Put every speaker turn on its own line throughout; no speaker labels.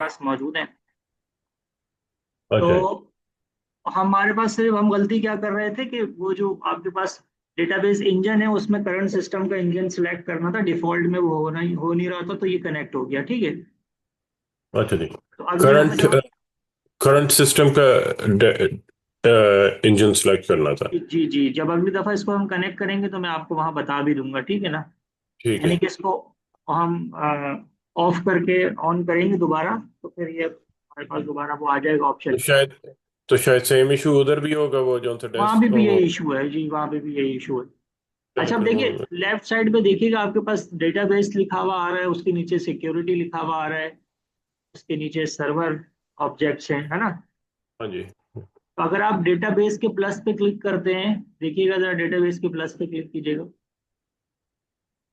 पास मौजूद हैं।
अच्छा जी।
तो हमारे पास सिर्फ हम गलती क्या कर रहे थे कि वो जो आपके पास डेटाबेस इंजन है उसमें करंट सिस्टम का इंजन सिलेक्ट करना था, डिफॉल्ट में वो हो नहीं रहा था, तो ये कनेक्ट हो गया। ठीक है।
अच्छा जी।
तो अगली दफा
करंट
जब
करंट सिस्टम का इंजन सेलेक्ट करना था।
जी जी, जब अगली दफा इसको हम कनेक्ट करेंगे तो मैं आपको वहां बता भी दूंगा। ठीक है ना।
ठीक
यानी
है।
कि इसको हम ऑफ करके ऑन करेंगे दोबारा, तो फिर ये हमारे पास दोबारा वो आ जाएगा
तो
ऑप्शन।
शायद तो शायद सेम इशू उधर भी होगा, वो जो सा
वहां भी
डेस्क
भी
वो।
यही इशू है जी, वहां पे भी यही इशू है।
चलो
अच्छा, अब
कोई
देखिए
नहीं।
लेफ्ट साइड पे देखिएगा, आपके पास डेटाबेस लिखा हुआ आ रहा है, उसके नीचे सिक्योरिटी लिखा हुआ आ रहा है, उसके नीचे सर्वर ऑब्जेक्ट्स हैं, है ना।
हाँ जी।
तो अगर आप डेटाबेस के प्लस पे क्लिक करते हैं, देखिएगा जरा डेटाबेस के प्लस पे क्लिक कीजिएगा।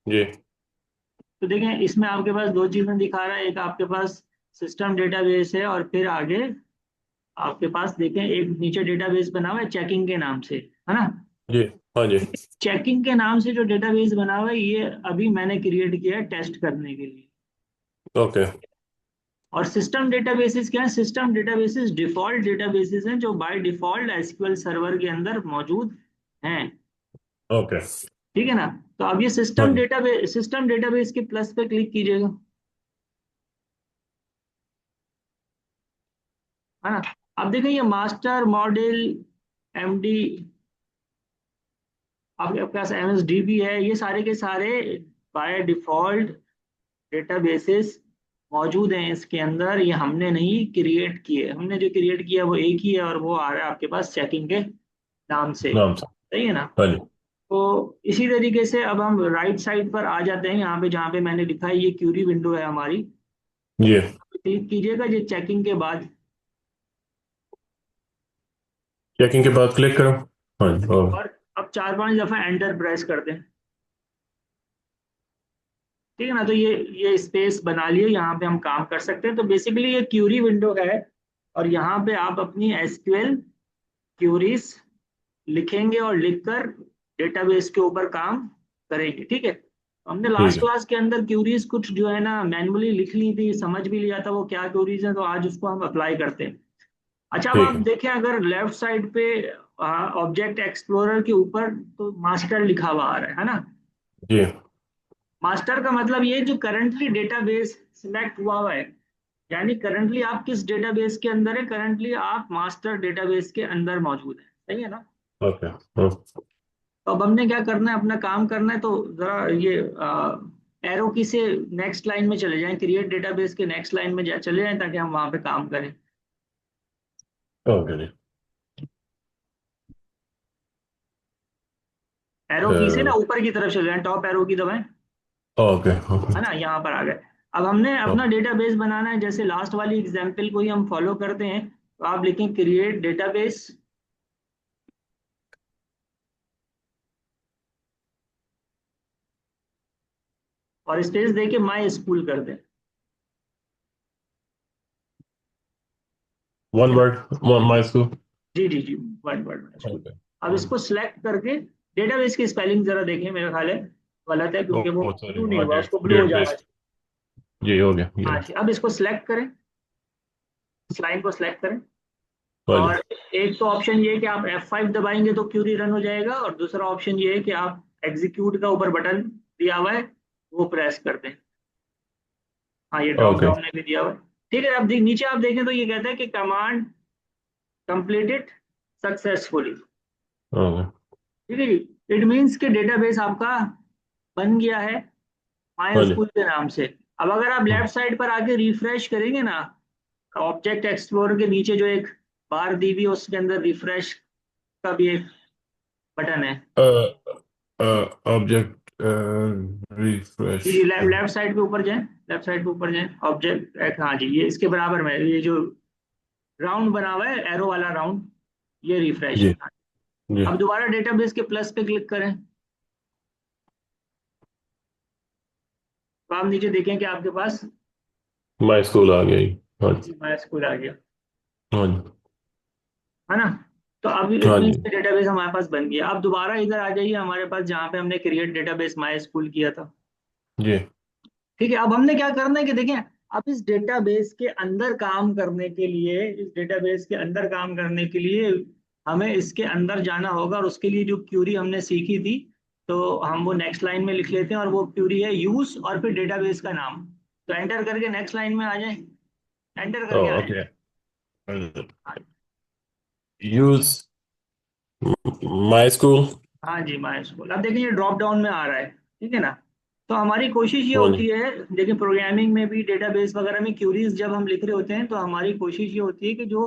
जी।
तो देखें इसमें आपके पास दो चीजें दिखा रहा है, एक आपके पास सिस्टम डेटाबेस है, और फिर आगे आपके पास देखें एक नीचे डेटाबेस बना हुआ है चेकिंग के नाम से, है ना।
जी। हाँ जी।
चेकिंग के नाम से जो डेटाबेस बना हुआ है, ये अभी मैंने क्रिएट किया है टेस्ट करने के लिए।
ओके।
और सिस्टम डेटाबेसेस क्या है? सिस्टम डेटाबेसेस डिफॉल्ट डेटाबेसेस हैं जो बाय डिफॉल्ट एसक्यूएल सर्वर के अंदर मौजूद हैं।
ओके।
ठीक है ना। तो अब ये
हाँ जी।
सिस्टम डेटाबेस के प्लस पे क्लिक कीजिएगा, है ना। अब देखिए ये मास्टर मॉडल, एमडी, आपके पास एमएसडी भी है, ये सारे के सारे बाय डिफॉल्ट डेटाबेसेस मौजूद हैं इसके अंदर। ये हमने नहीं क्रिएट किए, हमने जो क्रिएट किया वो एक ही है, और वो आ रहा है आपके पास चेकिंग के नाम से।
नाम से।
सही है ना।
हाँ जी।
तो इसी तरीके से अब हम राइट साइड पर आ जाते हैं, यहाँ पे जहाँ पे मैंने लिखा है ये क्यूरी विंडो है हमारी।
जी।
क्लिक कीजिएगा ये चेकिंग के बाद।
चेकिंग के बाद क्लिक करो। हाँ जी।
और अब चार पांच दफा एंटर प्रेस कर दें। ठीक है ना। तो ये स्पेस बना लिए, यहाँ पे हम काम कर सकते हैं। तो बेसिकली ये क्यूरी विंडो है, और यहाँ पे आप अपनी एसक्यूएल क्यूरीज लिखेंगे और लिखकर डेटाबेस के ऊपर काम करेंगे। ठीक है। हमने
ठीक
लास्ट
है।
क्लास के अंदर क्यूरीज कुछ जो है ना मैनुअली लिख ली थी, समझ भी लिया था वो क्या क्यूरीज है, तो आज उसको हम अप्लाई करते हैं। अच्छा, अब आप
ठीक है।
देखें अगर लेफ्ट साइड पे ऑब्जेक्ट एक्सप्लोरर के ऊपर तो मास्टर लिखा हुआ आ रहा है ना।
जी।
मास्टर का मतलब ये जो करंटली डेटाबेस सिलेक्ट हुआ हुआ है, यानी करंटली आप किस डेटाबेस के अंदर है, करंटली आप मास्टर डेटाबेस के अंदर मौजूद है। सही है ना।
ओके। हाँ।
तो अब हमने क्या करना है, अपना काम करना है। तो जरा ये एरो की से नेक्स्ट लाइन में चले जाएं, क्रिएट डेटाबेस के नेक्स्ट लाइन में चले जाएं, ताकि हम वहां पे काम करें।
ओके जी।
एरो की से ना ऊपर की तरफ चले जाएं, टॉप एरो की दबाएं,
ओके।
है ना, यहाँ पर आ गए। अब हमने अपना डेटाबेस बनाना है, जैसे लास्ट वाली एग्जांपल को ही हम फॉलो करते हैं। तो आप लिखें क्रिएट डेटाबेस, और स्पेस देके माई स्कूल कर दें। ठीक
वन
है ना।
वर्ड। One my school.
जी जी जी, one word my school.
Okay.
अब इसको सिलेक्ट करके डेटाबेस की स्पेलिंग जरा देखें, मेरा ख्याल है गलत है, क्योंकि वो
ओ सॉरी,
ब्लू नहीं
हाँ
हुआ,
जी।
उसको ब्लू हो
डेट
जाना
बेस्ड।
चाहिए।
जी हो गया ये
हाँ
रहा।
जी, अब इसको सिलेक्ट करें, इस लाइन को सिलेक्ट करें।
हाँ जी।
और एक तो ऑप्शन ये है कि आप F5 दबाएंगे तो क्यूरी रन हो जाएगा, और दूसरा ऑप्शन ये है कि आप एग्जीक्यूट का ऊपर बटन दिया हुआ है वो प्रेस कर दें। हाँ, ये ड्रॉप
ओके।
डाउन में भी दिया हुआ है। ठीक है। अब नीचे आप देखें तो ये कहता है कि कमांड कंप्लीटेड सक्सेसफुली।
ओके।
ठीक है जी। इट मीन्स कि डेटाबेस आपका बन गया है माई
हाँ जी।
स्कूल के नाम से। अब अगर आप
हम्म।
लेफ्ट साइड पर आके रिफ्रेश करेंगे ना, ऑब्जेक्ट एक्सप्लोरर के नीचे जो एक बार दी हुई है उसके अंदर रिफ्रेश का भी एक बटन है।
Object refresh.
जी जी, लेफ्ट साइड पे ऊपर जाएं, लेफ्ट साइड पे ऊपर जाएं, ऑब्जेक्ट, हाँ जी, ये इसके बराबर में ये जो राउंड बना हुआ है एरो वाला राउंड, ये रिफ्रेश
जी।
है।
जी।
अब दोबारा डेटाबेस के प्लस पे क्लिक करें, तो आप नीचे देखें कि आपके पास
माई स्कूल आ गया जी। हाँ जी।
माई स्कूल आ गया,
हाँ जी।
है ना। तो अब इट
हाँ
मीन्स
जी।
कि डेटाबेस हमारे पास बन गया। अब दोबारा इधर आ जाइए हमारे पास जहाँ पे हमने क्रिएट डेटाबेस माई स्कूल किया था।
जी।
ठीक है। अब हमने क्या करना है कि देखें, अब इस डेटाबेस के अंदर काम करने के लिए, इस डेटाबेस के अंदर काम करने के लिए हमें इसके अंदर जाना होगा, और उसके लिए जो क्यूरी हमने सीखी थी, तो हम वो नेक्स्ट लाइन में लिख लेते हैं, और वो क्यूरी है यूज और फिर डेटाबेस का नाम। तो एंटर करके नेक्स्ट लाइन में आ जाए, एंटर करके
Oh,
आ
okay.
जाए।
Use my school.
हाँ जी, माई स्कूल। अब देखिए ये ड्रॉप डाउन में आ रहा है, ठीक है ना। तो हमारी कोशिश ये
हाँ जी।
होती है, देखिए प्रोग्रामिंग में भी डेटाबेस वगैरह में क्यूरीज जब हम लिख रहे होते हैं, तो हमारी कोशिश ये होती है कि जो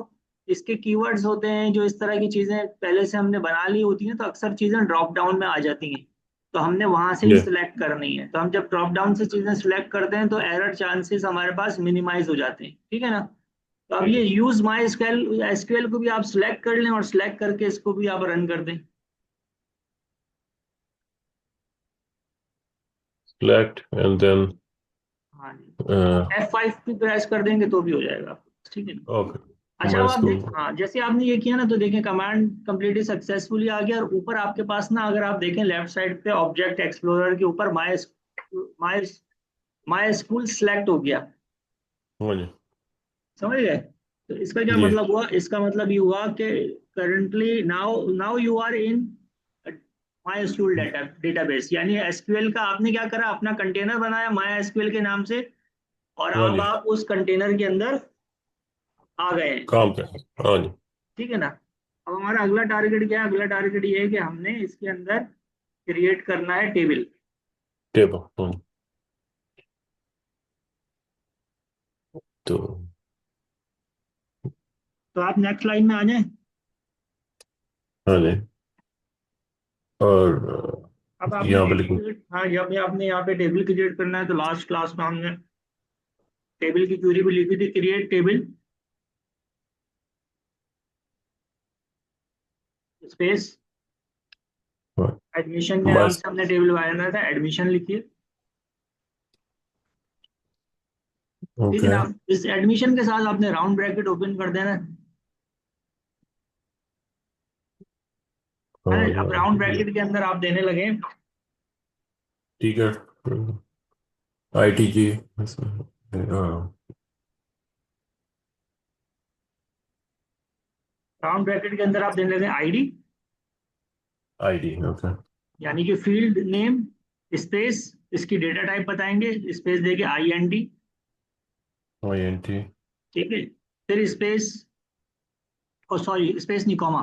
इसके कीवर्ड्स होते हैं, जो इस तरह की चीजें पहले से हमने बना ली होती हैं, तो अक्सर चीजें ड्रॉप डाउन में आ जाती हैं, तो हमने वहां से ही
Yeah.
सिलेक्ट करनी है। तो हम जब ड्रॉप डाउन से चीजें सिलेक्ट करते हैं तो एरर चांसेस हमारे पास मिनिमाइज हो जाते हैं, ठीक है ना। तो अब ये यूज माई एसक्यूएल, एसक्यूएल को भी आप सिलेक्ट कर लें, और सिलेक्ट करके इसको भी आप रन कर दें।
Select and then
हाँ जी,
uh,
F5 भी प्रेस कर देंगे तो भी हो जाएगा, ठीक है ना।
okay.
अच्छा, अब
My
आप देख,
school.
हाँ जैसे आपने ये किया ना, तो देखें कमांड कंप्लीटली सक्सेसफुली आ गया, और ऊपर आपके पास ना, अगर आप देखें लेफ्ट साइड पे ऑब्जेक्ट एक्सप्लोरर के ऊपर माई माई स्कूल सेलेक्ट हो गया।
हाँ जी।
समझ गए। तो इसका क्या
जी।
मतलब हुआ, इसका मतलब ये हुआ कि currently now now you are in my school database, यानी एसक्यूएल का आपने क्या करा, अपना कंटेनर बनाया माई एसक्यूएल के नाम से, और
हाँ
अब
जी।
आप उस कंटेनर के अंदर आ गए हैं,
काम पे। हाँ जी।
ठीक है ना। अब हमारा अगला टारगेट क्या है, अगला टारगेट ये है कि हमने इसके अंदर क्रिएट करना है टेबल।
टेबल। हाँ जी। तो
तो आप नेक्स्ट लाइन में आ जाएं।
हाँ जी। और
अब आपने
यहाँ पे
टेबल
लिखूँ।
क्रिएट, हाँ जब भी आपने यहाँ पे टेबल क्रिएट करना है, तो लास्ट क्लास में हमने टेबल की क्यूरी भी लिखी थी, क्रिएट टेबल स्पेस एडमिशन के नाम
माइस।
से हमने टेबल बनाया था, एडमिशन लिखिए, ठीक है
ओके।
ना। इस एडमिशन के साथ आपने राउंड ब्रैकेट ओपन कर देना है ना। अब राउंड ब्रैकेट के अंदर आप देने लगे,
ठीक है। ITG। हाँ।
राउंड ब्रैकेट के अंदर आप देने लगे आईडी,
ID। ओके।
यानी कि फील्ड नेम स्पेस, इसकी डेटा टाइप बताएंगे, स्पेस देके INT,
INT।
ठीक है। फिर स्पेस, ओ सॉरी स्पेस नहीं, comma,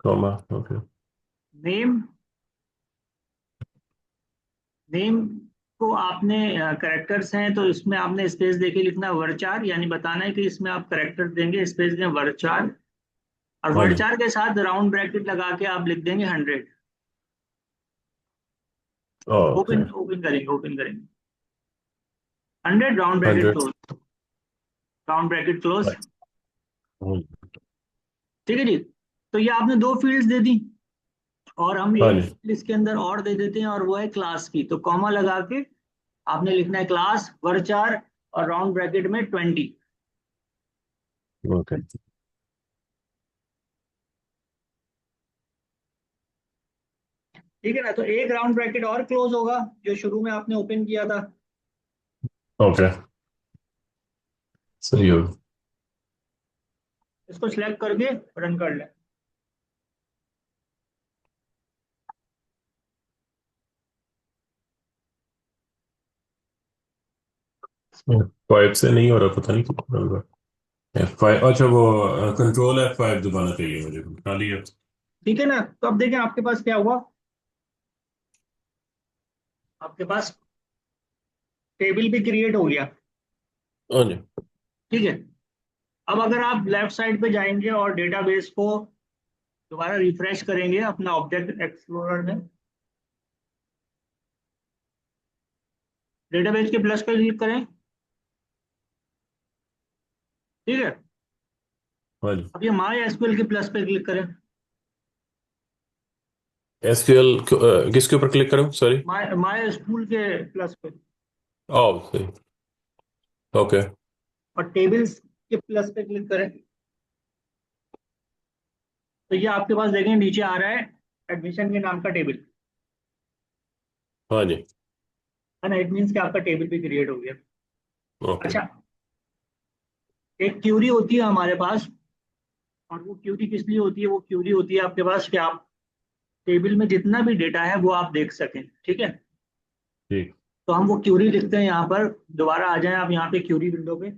comma. Okay.
Name, name को आपने करेक्टर्स हैं तो इसमें आपने स्पेस देके लिखना वर्चार, यानी बताना है कि इसमें आप करेक्टर देंगे, स्पेस दें वर्चार, और
हाँ जी।
वर्चार के साथ राउंड ब्रैकेट लगा के आप लिख देंगे 100।
ओके।
ओपन ओपन करेंगे, ओपन करेंगे 100, round bracket
100।
Close, round bracket close, ठीक है जी। तो ये आपने दो फील्ड्स दे दी, और हम
हाँ
एक
जी।
इसके अंदर और दे देते हैं, और वो है क्लास की। तो कॉमा लगा के आपने लिखना है क्लास वर्चार, और राउंड ब्रैकेट में 20,
ओके।
ठीक है ना। तो एक राउंड ब्रैकेट और क्लोज होगा जो शुरू में आपने ओपन किया था।
ओके। सही हो।
इसको सिलेक्ट करके रन कर लें।
F5 से नहीं हो रहा, पता नहीं क्यों। F5, अच्छा वो कंट्रोल F5 दबाना चाहिए मुझे, खाली है।
ठीक है ना। तो अब देखें आपके पास क्या हुआ, आपके पास टेबल भी क्रिएट हो गया,
हाँ जी।
ठीक है। अब अगर आप लेफ्ट साइड पे जाएंगे और डेटाबेस को दोबारा रिफ्रेश करेंगे अपना ऑब्जेक्ट एक्सप्लोरर में, डेटाबेस के प्लस पे क्लिक करें, ठीक है।
हाँ जी।
अब ये माई एसक्यूएल के प्लस पे क्लिक करें,
SQL किसके ऊपर क्लिक करूँ, सॉरी?
माई माई स्कूल के प्लस पे,
ओ सही। ओके।
और टेबल्स के प्लस पे क्लिक करें। तो ये आपके पास देखें नीचे आ रहा है एडमिशन के नाम का टेबल,
हाँ जी।
है ना। इट मीन्स कि आपका टेबल भी क्रिएट हो गया।
ओके।
अच्छा, एक क्यूरी होती है हमारे पास, और वो क्यूरी किस लिए होती है? वो क्यूरी होती है आपके पास कि आप टेबल में जितना भी डेटा है वो आप देख सकें, ठीक है।
ठीक।
तो हम वो क्यूरी लिखते हैं यहाँ पर। दोबारा आ जाएं आप यहाँ पे क्यूरी विंडो पे।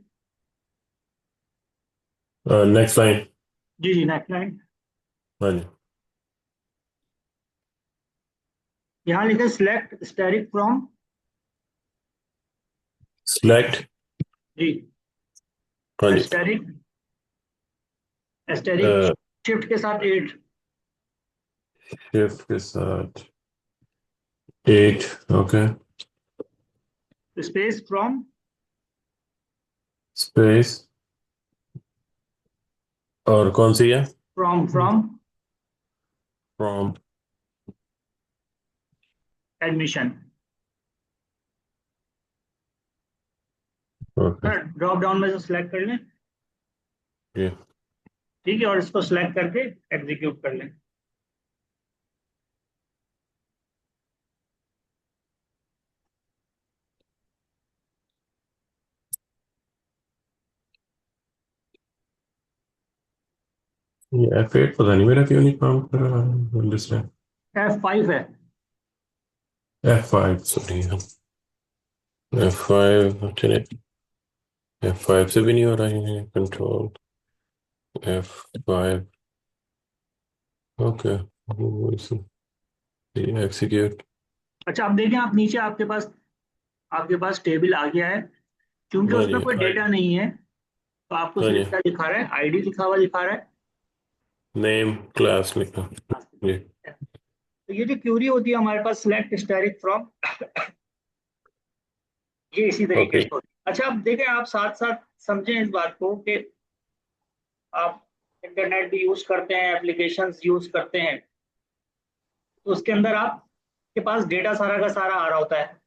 Next line.
जी जी, नेक्स्ट लाइन।
हाँ जी।
यहाँ लिखे सिलेक्ट स्टैटिक फ्रॉम।
सिलेक्ट।
जी,
हाँ जी।
स्टैटिक, स्टैटिक शिफ्ट के साथ 8,
शिफ्ट के साथ 8। ओके।
Space from,
space. और कौन सी है?
From
from.
Admission.
Okay.
Drop down में से सिलेक्ट कर लें,
ये
ठीक है, और इसको सिलेक्ट करके एग्जीक्यूट कर लें।
F8 पता नहीं मेरा क्यों नहीं काम कर रहा है। Understand?
F5 है।
F5 sorry. F5 चले। F5 से भी नहीं हो रहा है कंट्रोल। F5। ओके। एग्जीक्यूट।
अच्छा, अब देखें आप नीचे, आपके पास टेबल आ गया है। क्योंकि
हाँ
उसमें
जी।
कोई डेटा नहीं है, तो आपको
हाँ
सिर्फ
जी।
क्या दिखा रहा है? आईडी लिखा हुआ दिखा रहा
नेम क्लास लिखा। जी।
है। तो ये जो क्यूरी होती है हमारे पास, सिलेक्ट स्टैटिक फ्रॉम, ये इसी तरीके
ओके।
से होती है। अच्छा, अब देखें, आप साथ साथ समझें इस बात को कि आप इंटरनेट भी यूज करते हैं, एप्लीकेशंस यूज करते हैं, तो उसके अंदर आपके पास डेटा सारा का सारा आ रहा होता है।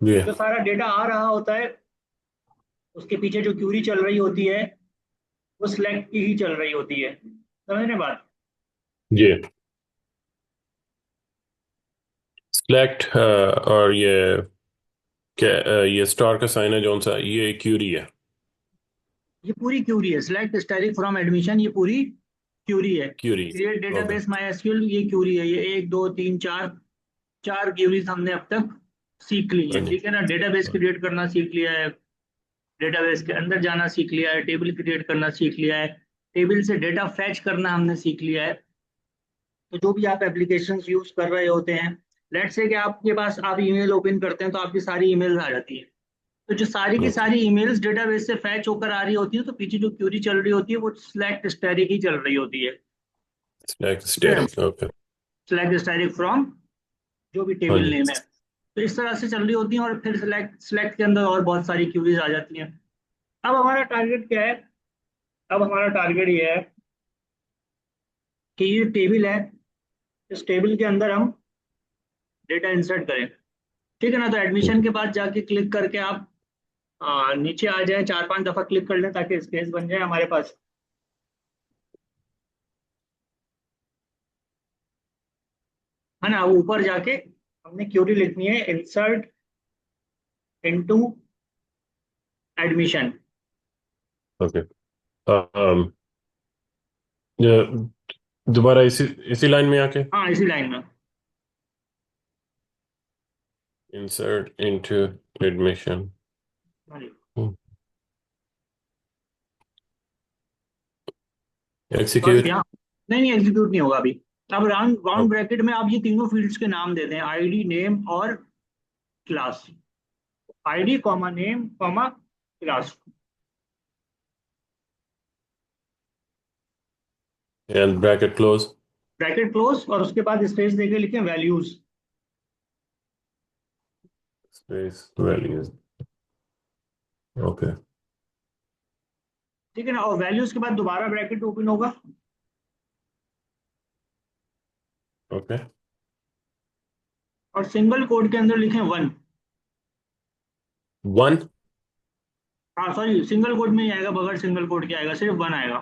जी।
जो सारा डेटा आ रहा होता है, उसके पीछे जो क्यूरी चल रही होती है, वो सिलेक्ट की ही चल रही होती है। समझ रहे हैं बात?
जी। सिलेक्ट और ये क्या ये स्टार का साइन है जौन सा ये क्यूरी है।
ये पूरी क्यूरी है, सिलेक्ट स्टैटिक फ्रॉम एडमिशन, ये पूरी क्यूरी है।
Query.
Create
okay.
Database my SQL, ये क्यूरी है। ये एक दो तीन चार, चार क्यूरीज हमने अब तक सीख ली
हाँ
है,
जी।
ठीक है ना। डेटाबेस क्रिएट करना सीख लिया है, डेटाबेस के अंदर जाना सीख लिया है, टेबल क्रिएट करना सीख लिया है, टेबल से डेटा फैच करना हमने सीख लिया है। तो जो भी आप एप्लीकेशंस यूज कर रहे होते हैं, लेट्स से कि आपके पास, आप ईमेल ओपन करते हैं तो आपकी सारी ईमेल्स आ जाती है। तो जो सारी की
ओके।
सारी ईमेल्स डेटाबेस से फैच होकर आ रही होती है, तो पीछे जो क्यूरी चल रही होती है वो सिलेक्ट स्टैटिक ही चल रही होती है,
सिलेक्ट
ठीक है।
Static. Okay.
Select static from जो भी
हाँ
टेबल
जी।
नेम है, तो इस तरह से चल रही होती है। और फिर सिलेक्ट के अंदर और बहुत सारी क्यूरीज आ जाती हैं। अब हमारा टारगेट क्या है? अब हमारा टारगेट ये है कि ये टेबल है, इस टेबल के अंदर हम डेटा इंसर्ट करें, ठीक है ना। तो एडमिशन के बाद जाके क्लिक करके आप नीचे आ जाए, चार पांच दफा क्लिक कर लें ताकि स्पेस बन जाए हमारे पास, है ना। वो ऊपर जाके हमने क्यूरी लिखनी है, इंसर्ट इनटू एडमिशन।
ओके। दोबारा इसी इसी लाइन में आके
हाँ, इसी लाइन में।
Insert into admission.
हाँ जी। बस
एक्जीक्यूट।
यहाँ, नहीं नहीं, एग्जीक्यूट नहीं होगा अभी। अब राउंड राउंड ब्रैकेट में आप ये तीनों फील्ड्स के नाम दे दें, आईडी, नेम और class. ID comma name comma class.
And bracket close.
Bracket close, और उसके बाद स्पेस देके लिखें वैल्यूज।
Space values. ओके।
ठीक है ना। और वैल्यूज के बाद दोबारा ब्रैकेट ओपन होगा,
ओके।
और सिंगल कोड के अंदर लिखें 1।
वन।
हाँ सॉरी, सिंगल कोड में ही आएगा, बगैर सिंगल कोड के आएगा, सिर्फ 1 आएगा।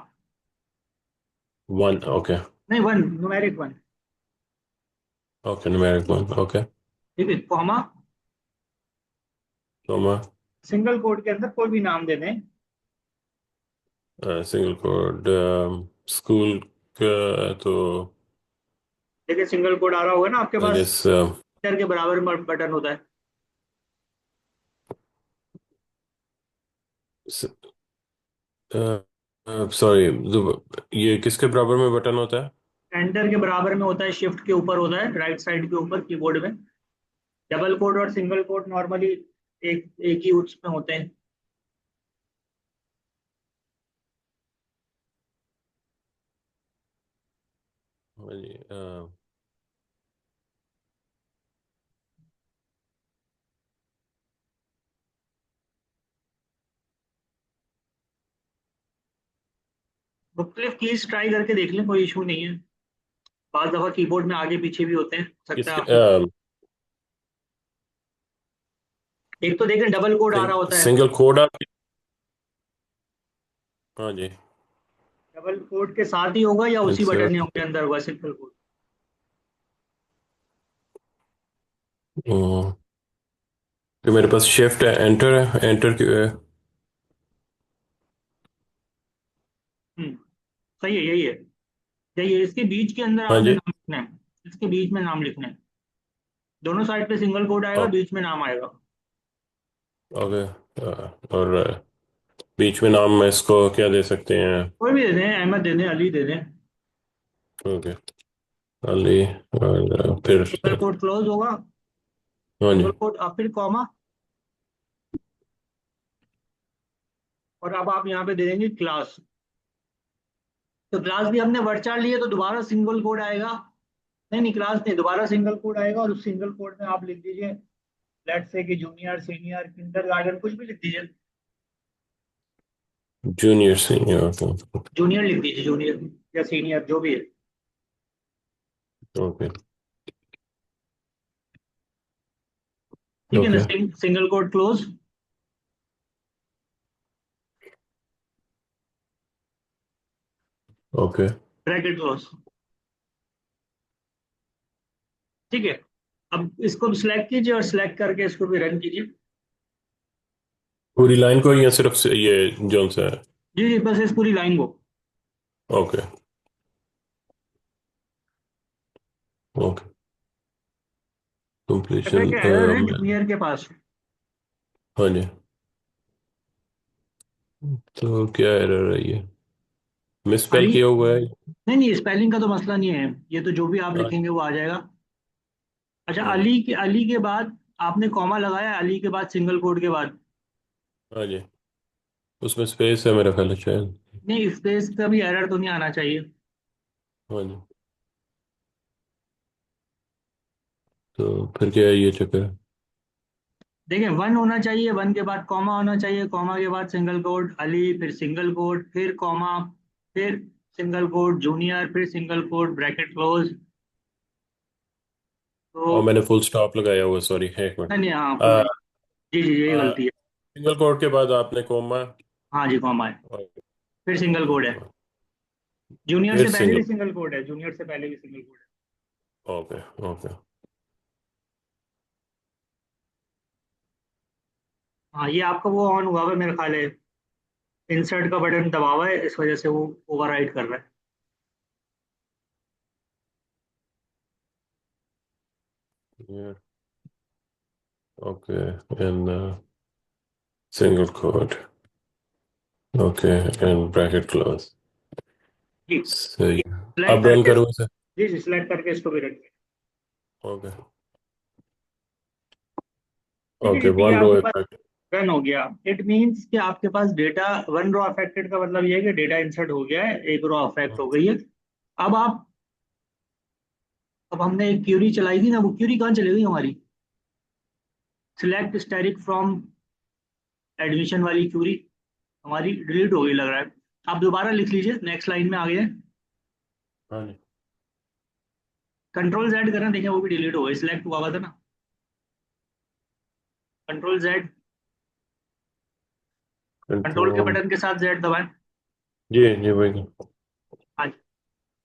वन। ओके।
नहीं, 1 numeric 1।
Okay numeric one. Okay.
ठीक है, कॉमा,
कॉमा।
सिंगल कोड के अंदर कोई भी नाम दे दें।
सिंगल कोड स्कूल का तो
देखिए सिंगल कोड आ रहा होगा ना आपके
आई
पास,
गेस
एंटर के बराबर में बटन होता है।
सॉरी, ये किसके बराबर में बटन होता है?
एंटर के बराबर में होता है, शिफ्ट के ऊपर होता है, राइट साइड के ऊपर कीबोर्ड में। डबल कोड और सिंगल कोड नॉर्मली एक एक ही उसमें होते हैं।
हाँ जी,
मुख्तलिफ कीज ट्राई करके देख लें, कोई इशू नहीं है। बाज दफा कीबोर्ड में आगे पीछे भी होते हैं, हो सकता है
किसके
आपके। एक तो देखें डबल कोड आ रहा होता है।
सिंगल कोड आप? हाँ जी।
डबल कोड के साथ ही होगा या उसी बटन
इंसर्ट।
के अंदर होगा सिंगल कोड?
तो मेरे पास शिफ्ट है, एंटर है, एंटर की
हम्म, सही है, यही है। यही है, इसके बीच के अंदर
हाँ
आपने
जी।
नाम लिखना है। इसके बीच में नाम लिखना है। दोनों साइड पे सिंगल कोड आएगा, बीच में नाम आएगा।
ओके। और बीच में नाम में इसको क्या दे सकते हैं?
कोई भी दे दें, अहमद दे दें, अली दे दें।
ओके, अली। और फिर
सिंगल कोड क्लोज होगा।
हाँ जी।
सिंगल कोड और फिर कॉमा। और अब आप यहाँ पे दे देंगे क्लास। तो क्लास भी हमने वर्ड लिए तो दोबारा सिंगल कोड आएगा। नहीं नहीं, क्लास नहीं, दोबारा सिंगल कोड आएगा और उस सिंगल कोड में आप लिख दीजिए, लेट्स से कि जूनियर सीनियर किंडरगार्टन कुछ भी लिख दीजिए।
Junior senior. ओके।
जूनियर लिख दीजिए, जूनियर या सीनियर जो भी है।
ओके।
ठीक है ना,
okay.
Single code close.
Okay.
Bracket close. ठीक है। अब इसको सिलेक्ट कीजिए और सिलेक्ट करके इसको भी रन कीजिए।
पूरी लाइन को या सिर्फ ये जोन सा है?
जी जी, बस इस पूरी लाइन को।
ओके। ओके।
कहता है
कंप्लीशन।
कि एरर है जूनियर के पास।
हाँ जी। तो क्या एरर है ये? मिसस्पेल
अली,
किया हुआ है?
नहीं नहीं, स्पेलिंग का तो मसला नहीं है, ये तो जो भी आप
हाँ।
लिखेंगे वो आ जाएगा। अच्छा,
हाँ जी।
अली के बाद आपने कॉमा लगाया, अली के बाद सिंगल कोड के बाद।
हाँ जी, उसमें स्पेस है मेरा ख्याल है शायद।
नहीं, स्पेस का भी एरर तो नहीं आना चाहिए।
हाँ जी। तो फिर क्या है ये चक्कर?
देखिए, वन होना चाहिए, वन के बाद कॉमा होना चाहिए, कॉमा के बाद सिंगल कोड अली, फिर सिंगल कोड, फिर कॉमा, फिर सिंगल कोड जूनियर, फिर सिंगल कोड ब्रैकेट क्लोज। तो
और मैंने फुल स्टॉप लगाया हुआ, सॉरी, एक
नहीं नहीं, हाँ
मिनट।
जी जी, यही गलती है।
सिंगल कोड के बाद आपने कोमा
हाँ जी, कॉमा है,
और
फिर सिंगल कोड है। जूनियर
फिर
से पहले
सिंगल।
भी सिंगल कोड है, जूनियर से पहले भी सिंगल कोड है।
ओके। ओके।
हाँ, ये आपका वो ऑन हुआ हुआ है मेरा ख्याल है। इंसर्ट का बटन दबा हुआ है, इस वजह से वो ओवरराइड कर रहा है।
Okay. And single quote. Okay. And bracket close.
जी,
सही।
सिलेक्ट
अब रन
करके,
करूँ इसे?
जी जी, सिलेक्ट करके इसको भी रखिए।
ओके।
ठीक है जी,
ओके,
तो ये
वन रो
आपके पास
इफेक्ट।
रन हो गया। इट मीन्स कि आपके पास डेटा वन रो अफेक्टेड का मतलब ये है कि डेटा इंसर्ट हो गया है, एक रो अफेक्ट हो गई है। अब आप, अब हमने एक क्यूरी चलाई थी ना, वो क्यूरी कहाँ चली गई हमारी? सिलेक्ट स्टैटिक फ्रॉम एडमिशन वाली क्यूरी हमारी डिलीट हो गई लग रहा है। आप दोबारा लिख लीजिए, नेक्स्ट लाइन में आ गए।
हाँ जी।
कंट्रोल जेड करना, देखें वो भी डिलीट हो गई, सिलेक्ट हुआ हुआ था ना। कंट्रोल जेड, कंट्रोल के
कंट्रोल।
बटन के साथ जेड दबाएं।
जी जी भाई।
हाँ,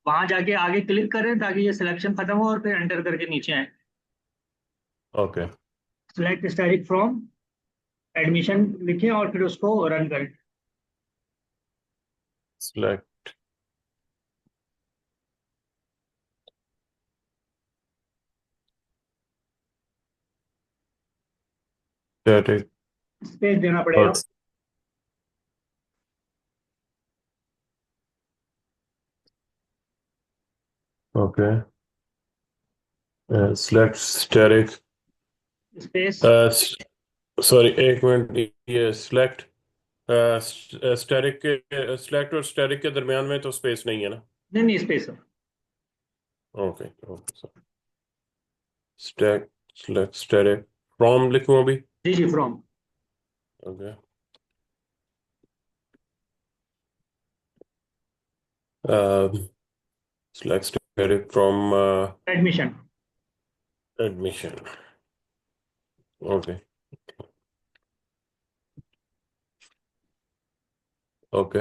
वहां जाके आगे क्लिक करें ताकि ये सिलेक्शन खत्म हो और फिर एंटर करके नीचे आए।
Okay.
Select static from admission लिखें और फिर उसको रन करें।
सिलेक्ट स्टैटिक
स्पेस देना पड़ेगा।
और okay select static
space.
Sorry एक मिनट ये सिलेक्ट स्टैटिक के सिलेक्ट और स्टैटिक के दरमियान में तो स्पेस नहीं है ना।
नहीं नहीं, स्पेस है।
Okay okay stack select static from लिखूं अभी।
जी जी, from.
Okay select static from
admission.
Admission okay okay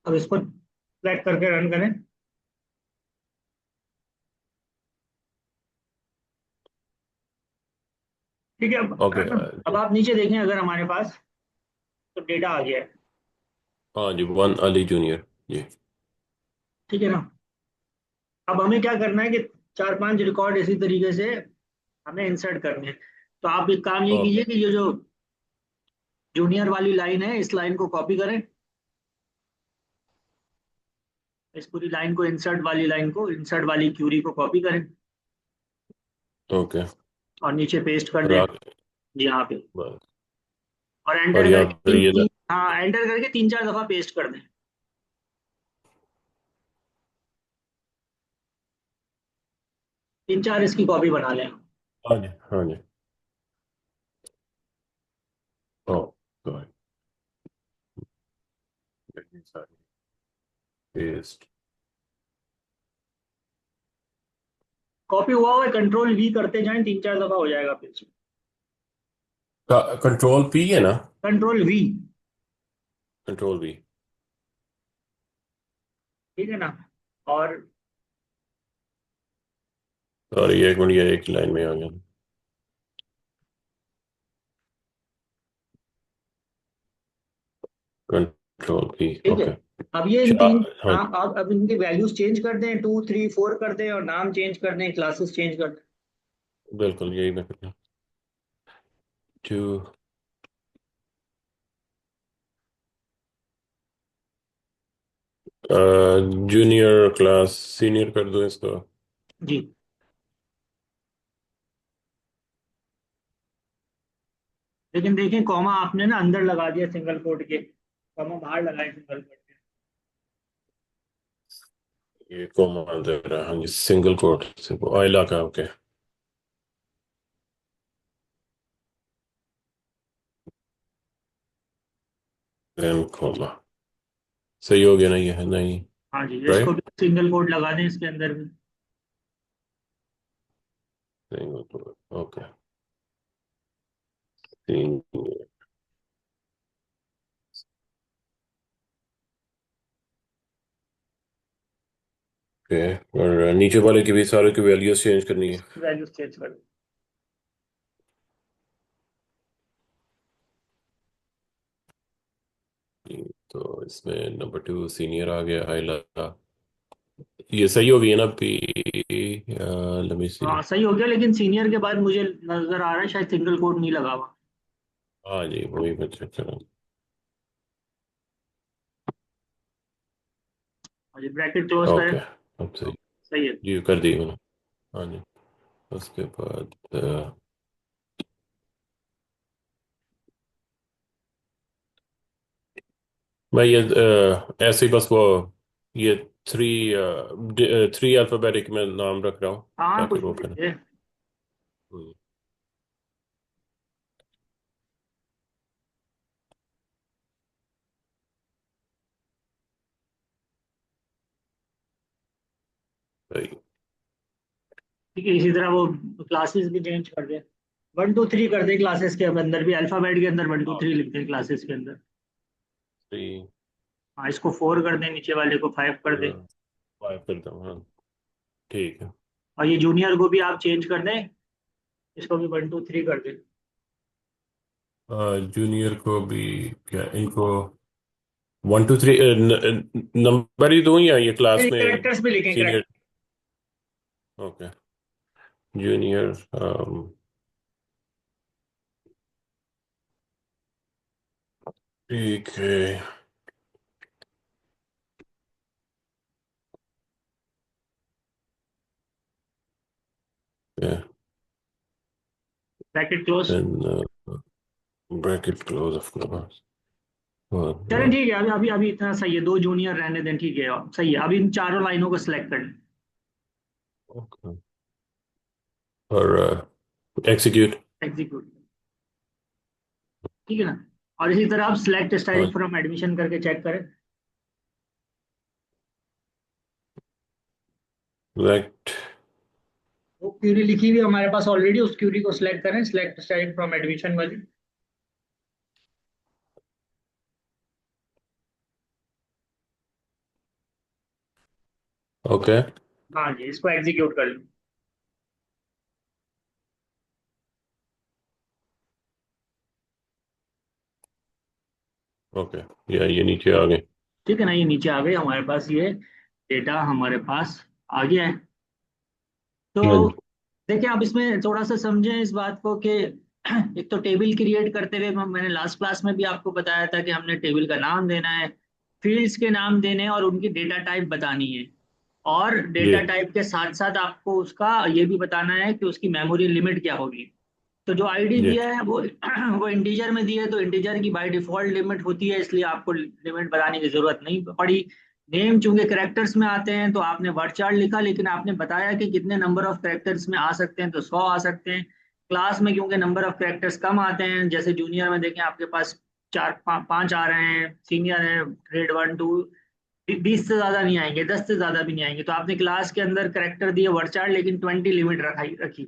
अब इसको सेलेक्ट करके रन करें। ठीक है।
ओके
अब आप नीचे देखें, अगर हमारे पास तो डेटा आ गया है।
हाँ जी वन अली जूनियर जी।
ठीक है ना। अब हमें क्या करना है कि चार पांच रिकॉर्ड इसी तरीके से हमें इंसर्ट करने हैं। तो आप एक काम ये
ओके
कीजिए कि ये जो जूनियर वाली लाइन है, इस लाइन को कॉपी करें। इस पूरी लाइन को, इंसर्ट वाली क्यूरी को कॉपी करें
ओके
और नीचे पेस्ट कर
और
दें। यहाँ पे।
बस
और
और
एंटर
यहाँ
करके
पे ये
हाँ, एंटर करके तीन चार दफा पेस्ट कर दें। तीन चार इसकी कॉपी बना लें।
हाँ जी हाँ जी ओ सॉरी पेस्ट
कॉपी हुआ हुआ कंट्रोल वी करते जाएं, तीन चार दफा हो जाएगा पेस्ट।
कंट्रोल पी है ना।
Control we.
कंट्रोल बी
ठीक है ना। और
सॉरी एक मिनट ये एक लाइन में आ गया। कंट्रोल पी
ठीक है।
ओके
अब ये इन तीन,
हाँ
हाँ, अब इनकी वैल्यूज चेंज कर दें, 2 3 4 कर दें, और नाम चेंज कर दें, क्लासेस चेंज कर दें।
बिल्कुल यही मैं करता टू जूनियर क्लास सीनियर कर दो इसको।
जी। लेकिन देखें, कॉमा आपने ना अंदर लगा दिया सिंगल कोट के, कॉमा बाहर लगाए सिंगल कोट के।
ये कॉमा दे रहा है हाँ जी सिंगल कोट से आयला का ओके देन कॉमा सही हो गया ना ये है नहीं
हाँ जी, इसको
राइट
भी सिंगल कोट लगा दें इसके अंदर भी।
सिंगल कोट ओके तीन ओके और नीचे वाले की भी सारे की वैल्यूज चेंज करनी है।
वैल्यूज चेंज कर दें।
तो इसमें नंबर टू सीनियर आ गया आयला का ये सही हो गई है ना पी लेट मी सी।
हाँ सही हो गया, लेकिन सीनियर के बाद मुझे नजर आ रहा है शायद सिंगल कोट नहीं लगा हुआ।
हाँ जी वही मैं चेक कर रहा हूँ।
हाँ जी, ब्रैकेट क्लोज करें।
ओके अब सही
सही है।
जी कर दी मैंने हाँ जी उसके बाद मैं ये ऐसे ही बस वो ये थ्री थ्री अल्फाबेटिक में नाम रख रहा हूँ
हाँ,
ताकि
कुछ भी
वो फिर
लिखिए।
हम्म, सही
ठीक है, इसी तरह वो क्लासेस भी चेंज कर दे। 1 2 3 कर दे क्लासेस के अंदर भी, अल्फाबेट के अंदर 1 2 3 लिख दे क्लासेस के अंदर।
थ्री
हाँ, इसको 4 कर दे, नीचे वाले को 5 कर दे।
फाइव करता हूँ हाँ ठीक है
और ये जूनियर को भी आप चेंज कर दें, इसको भी 1 2 3 कर दें।
जूनियर को भी क्या इनको 1 2 3 नंबर ही दूं या ये क्लास में
कैरेक्टर्स भी लिखें,
सीनियर?
करेक्ट।
ओके। जूनियर ठीक है।
Bracket close.
Then bracket close of close.
चलें ठीक है, अभी अभी अभी इतना सही है, दो जूनियर रहने दें, ठीक है सही है। अभी इन चारों लाइनों को सिलेक्ट कर लें।
और एग्जीक्यूट।
एग्जीक्यूट, ठीक है ना। और इसी तरह आप सिलेक्ट स्टाइल फ्रॉम एडमिशन करके चेक करें।
सिलेक्ट।
वो क्यूरी लिखी हुई है हमारे पास ऑलरेडी, उस क्यूरी को सिलेक्ट करें, सिलेक्ट स्टाइल फ्रॉम एडमिशन वाली।
ओके।
हाँ जी, इसको एग्जीक्यूट कर लो।
ओके, ये नीचे आ गए।
ठीक है ना, ये नीचे आ गए हमारे पास, ये डेटा हमारे पास आ गया है।
हाँ
तो
जी।
देखिए, आप इसमें थोड़ा सा समझें इस बात को कि एक तो टेबल क्रिएट करते हुए मैंने लास्ट क्लास में भी आपको बताया था कि हमने टेबल का नाम देना है, फील्ड्स के नाम देने हैं और उनकी डेटा टाइप बतानी है। और
जी।
डेटा टाइप के साथ साथ आपको उसका ये भी बताना है कि उसकी मेमोरी लिमिट क्या होगी। तो जो आईडी
जी।
दिया है वो वो इंटीजर में दिया है, तो इंटीजर की बाय डिफॉल्ट लिमिट होती है, इसलिए आपको लिमिट बताने की जरूरत नहीं पड़ी। नेम चूंकि करेक्टर्स में आते हैं तो आपने वर्डचार्ट लिखा, लेकिन आपने बताया कि कितने नंबर ऑफ करेक्टर्स में आ सकते हैं, तो 100 आ सकते हैं। क्लास में क्योंकि नंबर ऑफ करेक्टर्स कम आते हैं, जैसे जूनियर में देखें आपके पास चार पांच आ रहे हैं, सीनियर है ग्रेड 1 2 20 से ज्यादा नहीं आएंगे, 10 से ज्यादा भी नहीं आएंगे, तो आपने क्लास के अंदर करेक्टर दिए वर्डचार्ट, लेकिन 20 लिमिट रखी,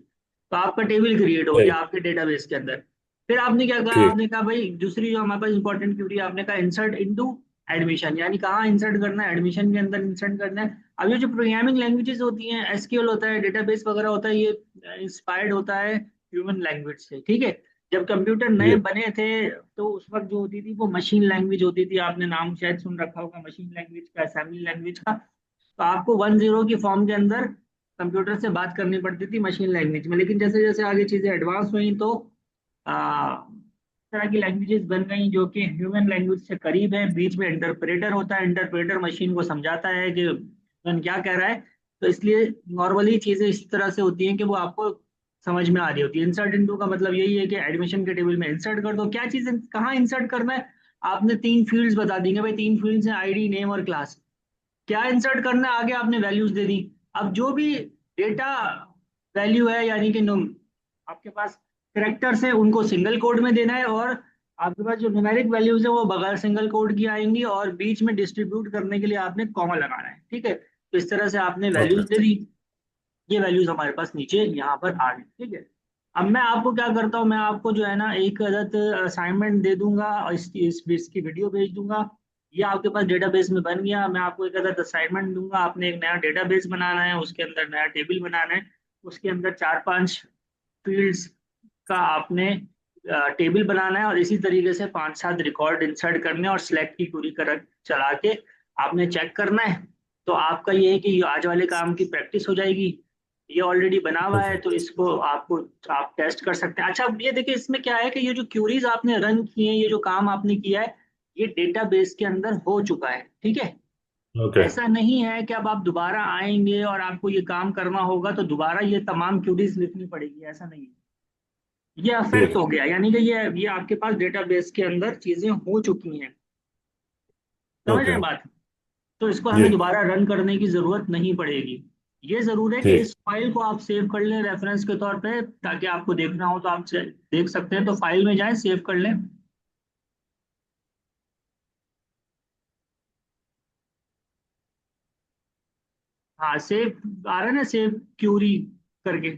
तो आपका टेबल क्रिएट हो गया
ठीक।
आपके डेटाबेस के अंदर। फिर आपने क्या कहा,
ठीक।
आपने कहा भाई दूसरी जो हमारे पास इंपॉर्टेंट क्यूरी, आपने कहा इंसर्ट इनटू एडमिशन, यानी कहाँ इंसर्ट करना है, एडमिशन के अंदर इंसर्ट करना है। अब ये जो प्रोग्रामिंग लैंग्वेजेस होती हैं, एसक्यूएल होता है, डेटाबेस वगैरह होता है, ये इंस्पायर्ड होता है ह्यूमन लैंग्वेज से, ठीक है। जब कंप्यूटर नए
जी।
बने थे तो उस वक्त जो होती थी वो मशीन लैंग्वेज होती थी, आपने नाम शायद सुन रखा होगा मशीन लैंग्वेज का, असेंबली लैंग्वेज का। तो आपको 1 0 की फॉर्म के अंदर कंप्यूटर से बात करनी पड़ती थी मशीन लैंग्वेज में, लेकिन जैसे जैसे आगे चीजें एडवांस हुई तो इस तरह की लैंग्वेजेस बन गई जो कि ह्यूमन लैंग्वेज से करीब है। बीच में इंटरप्रेटर होता है, इंटरप्रेटर मशीन को समझाता है कि ह्यूमन क्या कह रहा है। तो इसलिए नॉर्मली चीजें इस तरह से होती हैं कि वो आपको समझ में आ रही होती है। इंसर्ट इनटू का मतलब यही है कि एडमिशन के टेबल में इंसर्ट कर दो। क्या चीज कहाँ इंसर्ट करना है, आपने तीन फील्ड्स बता दी भाई, तीन फील्ड्स हैं आईडी, नेम और क्लास। क्या इंसर्ट करना है, आगे आपने वैल्यूज दे दी। अब जो भी डेटा वैल्यू है, यानी कि आपके पास करेक्टर्स है, उनको सिंगल कोड में देना है, और आपके पास जो न्यूमेरिक वैल्यूज है वो बगैर सिंगल कोड की आएंगी, और बीच में डिस्ट्रीब्यूट करने के लिए आपने कॉमा लगाना है, ठीक है। तो इस तरह से आपने
ओके।
वैल्यूज दे दी। ये वैल्यूज हमारे पास नीचे यहाँ पर आ गई, ठीक है। अब मैं आपको क्या करता हूँ, मैं आपको जो है ना एक अदद असाइनमेंट दे दूंगा और इसकी वीडियो भेज दूंगा। ये आपके पास डेटाबेस में बन गया, मैं आपको एक अदद असाइनमेंट दूंगा, आपने एक नया डेटाबेस बनाना है, उसके अंदर नया टेबल बनाना है, उसके अंदर 4 5 फील्ड्स का आपने टेबल बनाना है, और इसी तरीके से 5 7 रिकॉर्ड इंसर्ट करने और सिलेक्ट की पूरी कर चला के आपने चेक करना है। तो आपका ये है कि आज वाले काम की प्रैक्टिस हो जाएगी। ये ऑलरेडी बना हुआ है,
ओके।
तो इसको आपको आप टेस्ट कर सकते हैं। अच्छा, अब ये देखिए इसमें क्या है कि ये जो क्यूरीज आपने रन की हैं, ये जो काम आपने किया है, ये डेटाबेस के अंदर हो चुका है, ठीक है।
ओके।
ऐसा नहीं है कि अब आप दोबारा आएंगे और आपको ये काम करना होगा तो दोबारा ये तमाम क्यूरीज लिखनी पड़ेगी, ऐसा नहीं है। ये अफेक्ट
ठीक।
हो गया, यानी कि ये आपके पास डेटाबेस के अंदर चीजें हो चुकी हैं, समझ रहे
ओके।
हैं बात। तो इसको
जी।
हमें दोबारा रन करने की जरूरत नहीं पड़ेगी। ये जरूर है कि
ठीक।
इस फाइल को आप सेव कर लें रेफरेंस के तौर पे, ताकि आपको देखना हो तो आप देख सकते हैं, तो फाइल में जाएं, सेव कर लें। हाँ, सेव आ रहा है ना, सेव क्यूरी करके।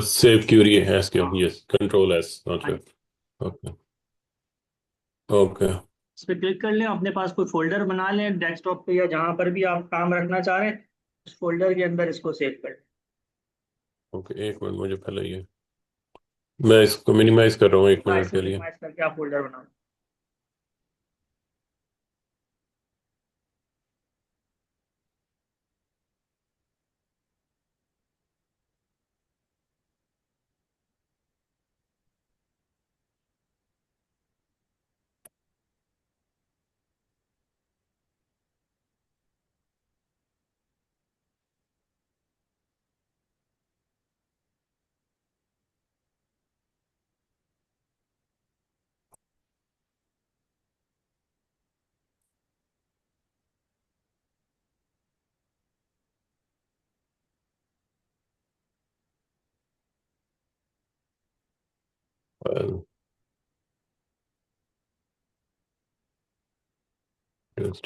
सेव क्यूरी है एसक्यू,
हाँ
यस, कंट्रोल एस,
हाँ
ओके।
जी,
ओके। ओके।
इस पर क्लिक कर लें, अपने पास कोई फोल्डर बना लें डेस्कटॉप पे या जहां पर भी आप काम रखना चाह रहे हैं, उस फोल्डर के अंदर इसको सेव कर लें।
ओके, एक मिनट, मुझे पहले ये मैं इसको मिनिमाइज कर रहा हूँ एक
हाँ,
मिनट
इसको
के लिए।
मिनिमाइज करके आप फोल्डर बनाओ।
Well, just,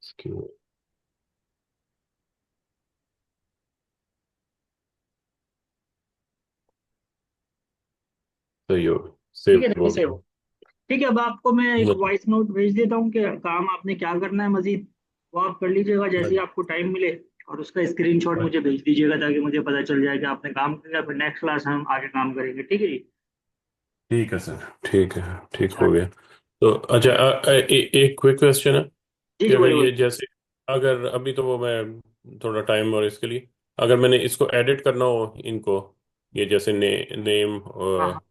SQL, सही हो
ठीक
सेव
है, देखिए
हो
सेव।
गया।
ठीक है, अब आपको मैं एक
मतलब,
वॉइस नोट भेज देता हूँ कि काम आपने क्या करना है मजीद, वो आप कर लीजिएगा
हाँ
जैसे ही
जी,
आपको टाइम मिले। और उसका स्क्रीनशॉट
हाँ
मुझे
जी।
भेज दीजिएगा ताकि मुझे पता चल जाए कि आपने काम किया, फिर नेक्स्ट क्लास हम आगे काम करेंगे। ठीक है जी।
ठीक है सर, ठीक है, ठीक हो
चलिए।
गया। तो अच्छा, एक क्विक क्वेश्चन है
जी
कि
जी,
अगर
बोलिए
ये
बोलिए।
जैसे, अगर अभी तो वो मैं थोड़ा टाइम और इसके लिए, अगर मैंने इसको एडिट करना हो इनको, ये जैसे नेम,
हाँ हाँ।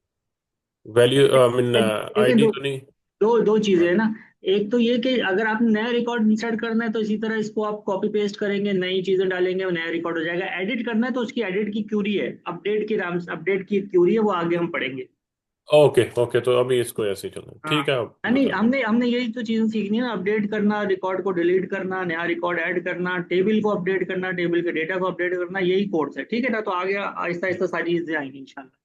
वैल्यू, आई मीन
देखिए
आईडी
दो
तो नहीं।
दो दो चीजें
हाँ
है
जी,
ना। एक तो ये कि अगर आपने नया रिकॉर्ड इंसर्ट करना है तो इसी तरह इसको आप कॉपी पेस्ट करेंगे, नई चीजें डालेंगे, वो नया रिकॉर्ड हो जाएगा। एडिट करना है तो उसकी एडिट की क्यूरी है, अपडेट की नाम से अपडेट की क्यूरी है, वो आगे हम पढ़ेंगे।
ओके ओके, तो अभी इसको ऐसे ही चलना है।
हाँ,
ठीक है, आप
यानी
बता दें।
हमने हमने यही तो चीजें सीखनी है ना, अपडेट करना, रिकॉर्ड को डिलीट करना, नया रिकॉर्ड ऐड करना, टेबल को अपडेट करना, टेबल के डेटा को अपडेट करना, यही कोर्स है। ठीक है ना, तो आगे आहिस्ता आहिस्ता सारी चीजें आएंगी इंशाल्लाह।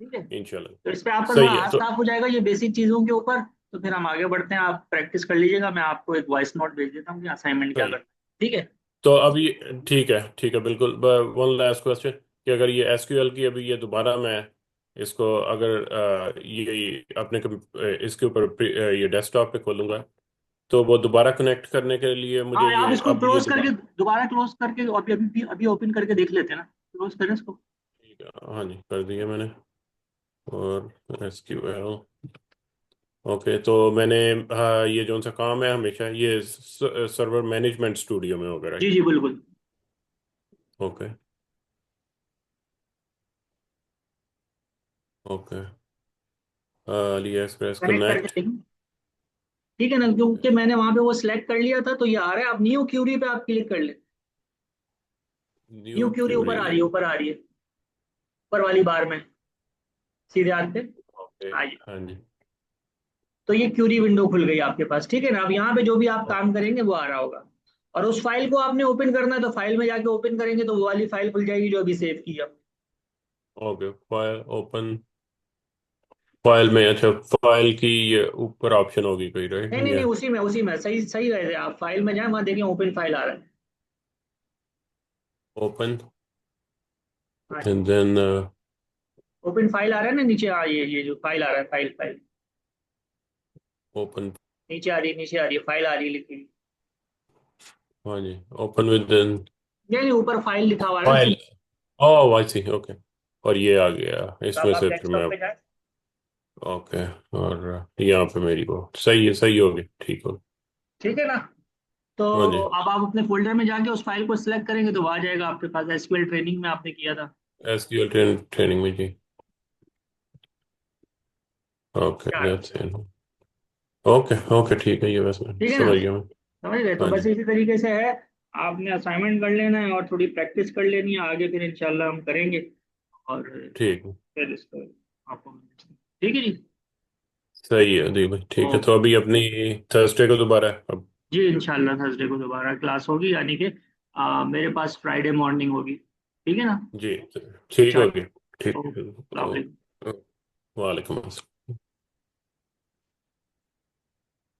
ठीक है,
इंशाल्लाह।
तो इस पे आपका थोड़ा
सही है
हाथ
तो।
साफ हो जाएगा ये बेसिक चीजों के ऊपर। तो फिर हम आगे बढ़ते हैं, आप प्रैक्टिस कर लीजिएगा, मैं आपको एक वॉइस नोट भेज देता हूँ कि असाइनमेंट क्या
सही।
करना है। ठीक है।
तो अभी ठीक है बिल्कुल। वन लास्ट क्वेश्चन, कि अगर ये एसक्यूएल की अभी ये दोबारा मैं इसको अगर ये अपने इसके ऊपर ये डेस्कटॉप पे खोलूंगा, तो वो दोबारा कनेक्ट करने के लिए मुझे
हाँ, आप
ये
इसको
अब ये
क्लोज करके,
दोबारा।
दोबारा क्लोज करके, और अभी अभी ओपन करके देख लेते हैं ना। क्लोज करें इसको।
ठीक है, हाँ जी, कर दिया मैंने। और एसक्यूएल, ओके, तो मैंने, हाँ, ये जो सा काम है हमेशा ये सर्वर मैनेजमेंट स्टूडियो में होगा,
जी
राइट?
जी, बिल्कुल।
Okay okay, Ali express
connect करके
कनेक्ट।
देखें। ठीक है ना, क्योंकि मैंने वहां पे वो सिलेक्ट कर लिया था तो ये आ रहा है। अब न्यू क्यूरी पे आप क्लिक कर ले।
न्यू
न्यू क्यूरी ऊपर
क्यूरी।
आ रही है, ऊपर आ रही है, ऊपर वाली बार में, सीधे हाथ पे।
ओके,
आइए।
हाँ जी।
तो ये क्यूरी विंडो खुल गई आपके पास। ठीक है ना, अब यहाँ पे जो भी आप काम
ओके
करेंगे वो आ रहा होगा। और उस फाइल को आपने ओपन करना है तो फाइल में जाके ओपन करेंगे तो वो वाली फाइल खुल जाएगी जो अभी सेव की है।
ओके, फाइल ओपन, फाइल में, अच्छा, फाइल की ये ऊपर ऑप्शन होगी कोई, राइट?
नहीं नहीं नहीं,
या
उसी में सही सही रहे थे आप। फाइल में जाए, वहां देखें ओपन फाइल आ रहा है।
ओपन,
हाँ जी,
एंड देन
ओपन फाइल आ रहा है ना नीचे। हाँ, ये जो फाइल आ रहा है, फाइल फाइल
ओपन,
नीचे आ रही है, नीचे आ रही है, फाइल आ रही है लिखी हुई।
हाँ जी, ओपन विद देन
नहीं नहीं, ऊपर फाइल लिखा हुआ है ना
फाइल।
सिर्फ।
ओह आई सी, ओके। और ये आ गया
तो
इसमें
अब आप
से फिर मैं।
डेस्कटॉप पे जाए।
ओके, और यहाँ पे मेरी वो सही है, सही होगी, ठीक हो।
ठीक है ना, तो
हाँ जी,
अब आप अपने फोल्डर में जाके उस फाइल को सिलेक्ट करेंगे तो वो आ जाएगा आपके पास, एसक्यूएल ट्रेनिंग में आपने किया था।
एसक्यूएल ट्रेनिंग में जी। ओके,
क्या है?
That's it. ओके ओके, ठीक है, ये बस मैं
ठीक है ना,
समझ गया मैं।
समझ गए? तो
हाँ
बस
जी,
इसी तरीके से है। आपने असाइनमेंट कर लेना है और थोड़ी प्रैक्टिस कर लेनी है, आगे फिर इंशाल्लाह हम करेंगे। और
ठीक है,
फिर इसको आपको, ठीक है जी।
सही है दी भाई, ठीक है। तो
ओके।
अभी अपनी थर्सडे को दोबारा अब।
जी, इंशाल्लाह थर्सडे को दोबारा क्लास होगी, यानी कि मेरे पास फ्राइडे मॉर्निंग होगी। ठीक है ना।
जी, ठीक हो
चलिए।
गया, ठीक
ओके,
है।
अस्सलाम वालेकुम।
वालेकुम अस्सलाम।